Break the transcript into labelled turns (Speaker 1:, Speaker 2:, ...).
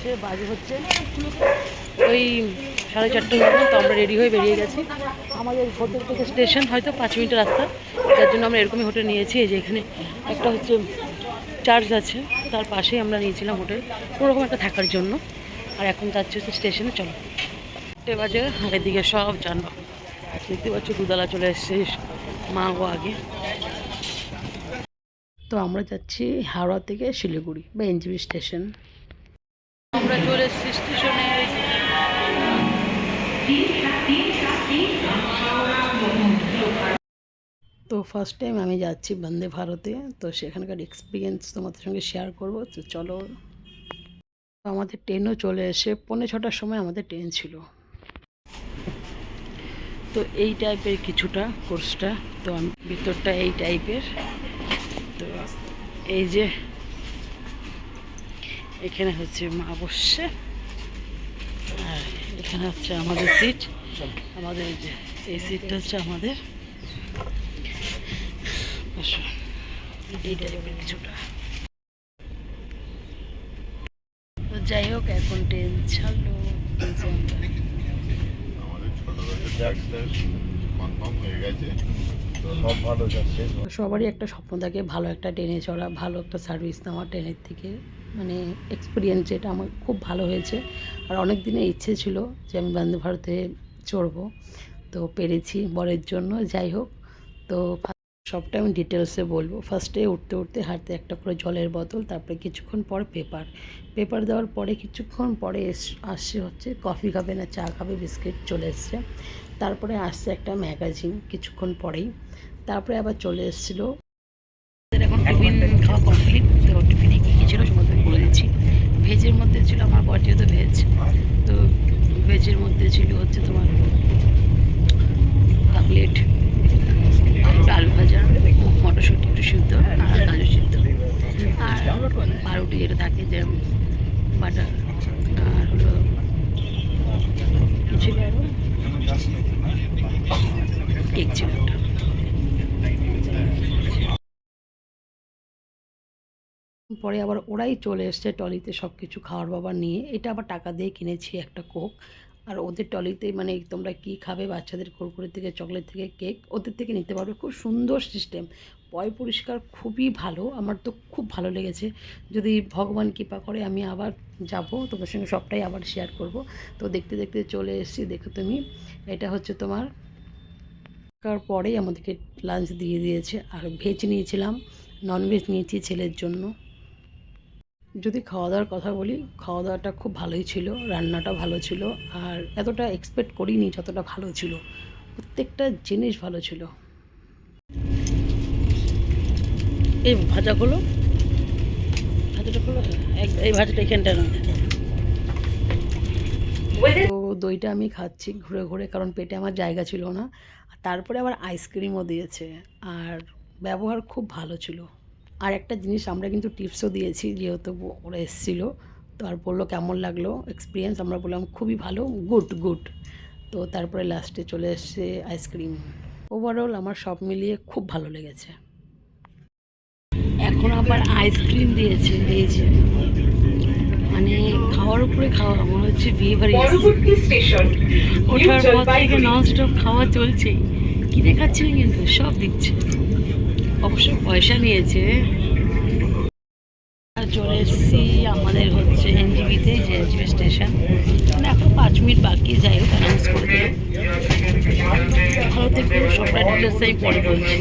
Speaker 1: হচ্ছে বাজে হচ্ছে ওই 4:30 মতো। তো আমরা রেডি হয়ে বেরিয়ে গেছি। আমাদের হোটেল থেকে স্টেশন হয়তো 5 মিনিটের রাস্তা, যার জন্য আমরা এরকমই হোটেল নিয়েছি। এই যে এখানে একটা হচ্ছে চার্চ আছে, তার পাশেই আমরা নিয়েছিলাম হোটেল কোনোরকম একটা থাকার জন্য। আর এখন যাচ্ছি হচ্ছে স্টেশনে। চলো 8 বাজে, আর এদিকে সব যানবাহন দেখতে পাচ্ছ। দুতলা চলে এসছে মা গো আগে। তো আমরা যাচ্ছি হাওড়া থেকে শিলিগুড়ি বা এনজিবি স্টেশন। আমরা চলে এসেছি স্টেশনে। তো ফার্স্ট টাইম আমি যাচ্ছি বন্দে ভারতে, তো সেখানকার এক্সপিরিয়েন্স তোমাদের সঙ্গে শেয়ার করব। তো চলো, আমাদের ট্রেনও চলে এসে 5:45টার সময় আমাদের ট্রেন ছিল। তো এই টাইপের কিছুটা কোর্সটা, তো ভিতরটা এই টাইপের। তো এই যে এখানে হচ্ছে মা বসছে, আর এখানে হচ্ছে আমাদের সিট। আমাদের এই যে এই সিটটা হচ্ছে আমাদের। এই টাইপের কিছুটা। তো যাই হোক, এখন ট্রেন ছাড়লো। সবারই একটা স্বপ্ন থাকে ভালো একটা ট্রেনে চড়া, ভালো একটা সার্ভিস নেওয়া ট্রেনের থেকে। মানে এক্সপিরিয়েন্স যেটা আমার খুব ভালো হয়েছে। আর অনেক দিনের ইচ্ছে ছিল যে আমি বন্দে ভারতে চড়বো, তো পেরেছি বরের জন্য। যাই হোক, তো সবটা আমি ডিটেলসে বলবো। ফার্স্টে উঠতে উঠতে হাতে একটা করে জলের বোতল, তারপরে কিছুক্ষণ পর পেপার দেওয়ার পরে কিছুক্ষণ পরে আসছে হচ্ছে কফি খাবে না চা খাবে, বিস্কিট চলে এসছে। তারপরে আসছে একটা ম্যাগাজিন কিছুক্ষণ পরেই। তারপরে আবার চলে এসেছিলো। এখন টিফিন খাওয়া কমপ্লিট। তো টিফিনে কী কী ছিল সমস্ত বলে দিচ্ছি। ভেজের মধ্যে ছিল, আমার বর যেহেতু ভেজ, তো ভেজের মধ্যে ছিল হচ্ছে তোমার কাকলেট, আলু ভাজা, মটরশুঁটি একটু সিদ্ধ, আর গাজর সিদ্ধ, আর পাউরুটি যেটা থাকে যে বাটার, আর হলো কী ছিল আরও, কেক ছিল একটা। পরে আবার ওরাই চলে এসছে ট্রলিতে সব কিছু খাওয়ার বাবার নিয়ে। এটা আবার টাকা দিয়ে কিনেছি একটা কোক। আর ওদের ট্রলিতে মানে তোমরা কী খাবে, বাচ্চাদের কুরকুরে থেকে চকলেট থেকে কেক ওদের থেকে নিতে পারবে। খুব সুন্দর সিস্টেম, পয় পরিষ্কার, খুবই ভালো। আমার তো খুব ভালো লেগেছে। যদি ভগবান কৃপা করে আমি আবার যাব, তোমার সঙ্গে সবটাই আবার শেয়ার করব। তো দেখতে দেখতে চলে এসেছি। দেখো তুমি, এটা হচ্ছে তোমার পরেই আমাদেরকে লাঞ্চ দিয়ে দিয়েছে। আর ভেজ নিয়েছিলাম, ননভেজ নিয়েছি ছেলের জন্য। যদি খাওয়া দাওয়ার কথা বলি, খাওয়া দাওয়াটা খুব ভালোই ছিল, রান্নাটা ভালো ছিল। আর এতটা এক্সপেক্ট করিনি যতটা ভালো ছিল, প্রত্যেকটা জিনিস ভালো ছিল। এই ভাজা খোলো, ভাজাটা খোলো, এই ভাজাটা এখানটা না। তো দইটা আমি খাচ্ছি ঘুরে ঘুরে, কারণ পেটে আমার জায়গা ছিল না। তারপরে আবার আইসক্রিমও দিয়েছে, আর ব্যবহার খুব ভালো ছিল। আর একটা জিনিস আমরা কিন্তু টিপসও দিয়েছি, যেহেতু ওরা এসেছিলো। তো আর বললো কেমন লাগলো এক্সপিরিয়েন্স, আমরা বললাম খুবই ভালো, গুড। তো তারপরে লাস্টে চলে এসছে আইসক্রিম। ওভারঅল আমার সব মিলিয়ে খুব ভালো লেগেছে। এখন আবার আইসক্রিম দিয়েছে, মানে খাওয়ার উপরে খাওয়া, মনে হচ্ছে বিয়ে বাড়ি। ওঠার পর থেকে ননস্টপ খাওয়া চলছেই, কিনে খাচ্ছিলেন কিন্তু সব দিচ্ছে, অবশ্য পয়সা নিয়েছে। চলে এসেছি আমাদের হচ্ছে এনজিবিতে, যে এনজিবি স্টেশন। মানে এখন 5 মিনিট বাকি, যাই হোক অ্যানাউন্স করে দিল। ভালো থেকে সবটা ডিটেলস আমি পরে বলছি।